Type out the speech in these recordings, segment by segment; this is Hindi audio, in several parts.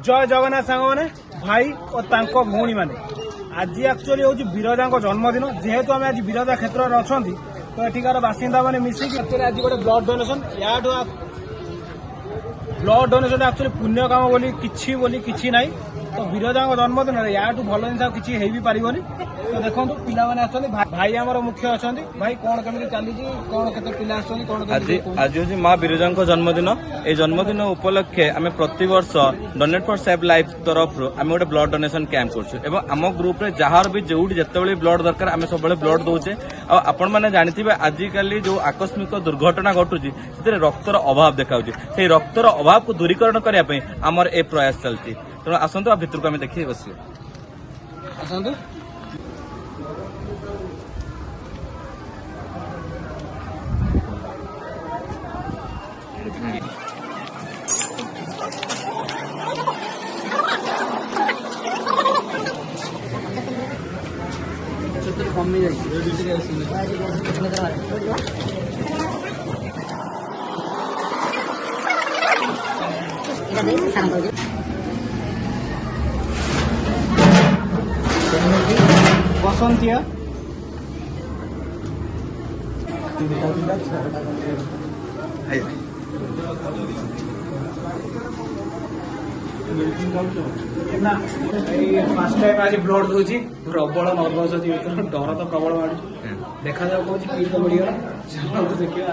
जय जगन्नाथ सांग मैंने भाई और भौणी मैंने आज एक्चुअली हूँ विरजा जन्मदिन जेहेतु आम आज विरजा क्षेत्र में अच्छा तो एठिकार बासिंदा मैंने मिसिक आज गोटे ब्लड डोनेशन या ब्लड डोनेशन एक्चुअली पुण्य काम बोली किसी ना तो विरजा जन्मदिन या भल जिन किसी हो भी पारनि तो देखो पिला भाई आम मुख्य अच्छा भाई कौन केमी चली कौन के आज हूँ माँ विरजा जन्मदिन ये जन्मदिन उपलक्षे आम प्रति वर्ष डोनेट फॉर सेव लाइफ तरफ आम गोटे ब्लड डोनेशन कैंप कर आम ग्रुप जार भी जो जिते ब्लड दरकार आम सब ब्लड दौचे आपण मैंने जानते आजिकल जो आकस्मिक दुर्घटना घटुची से रक्तर अभाव देखा से रक्तर अभाव को दूरीकरण करने आमर ए प्रयास चलती तेणु आसतु आप भितर को आम देखिए बस आसतु बसंतिया फास्ट टाइम आज ब्लड दूसरी प्रबल नर्भस अच्छी डर तो प्रबल मार देखा जाऊ कौन पीठ तो बढ़िगला देखिए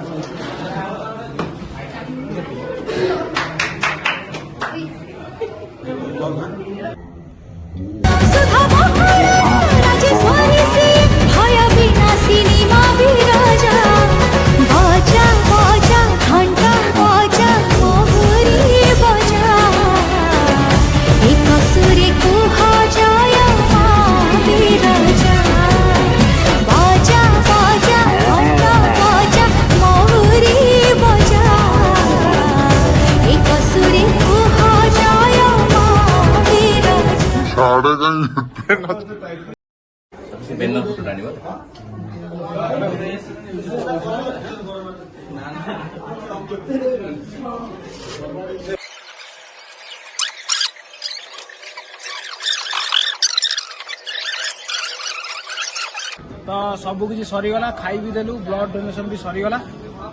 तो सब किसी सरीगला खाई भी देलु ब्लड डोनेशन भी सरीगला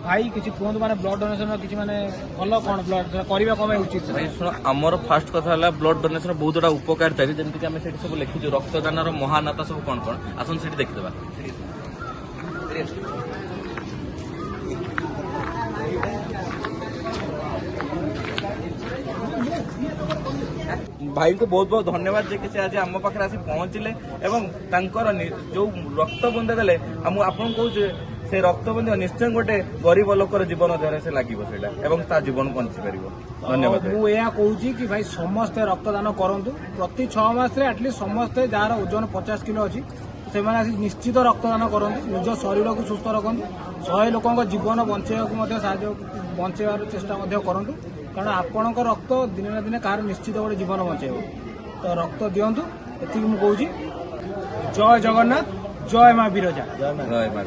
भाई किसी कहतु माने ब्लड डोनेशन किसी माने भल कौन ब्लड करबा कम उचित भाई सुन आमर फास्ट कथा है ब्लड डोनेशन बहुत गुड़ा उपकारिता जमीक आम से सब लिखी रक्तदान महानता सब कौन कौन आसन से देखीदे भाई को बहुत बहुत धन्यवाद जे कि आज आम पाखे आसी पहुंचले एवं जो रक्त बंद देले आपन कहूँ से रक्त बंद निश्चय गोटे गरीब लोकर जीवन द्वारा से लगे से जीवन बंची पार धन्यवाद मुझे कहूँ कि भाई समस्ते रक्तदान करूँ प्रति 6 मास एटलिस्ट समस्ते जार ओजन 50 किलो अच्छी से निश्चित रक्तदान करूँ निज शरीर को सुस्थ रखु 100 लोक जीवन बचाइबार चेष्टा करूँ कारण आपण रक्त दिने ना दिने कार निश्चित गोटे जीवन बचाइब तो रक्त दिंतु ये मुझे कहूँ जय जगन्नाथ जय माँ विरजा जय माँ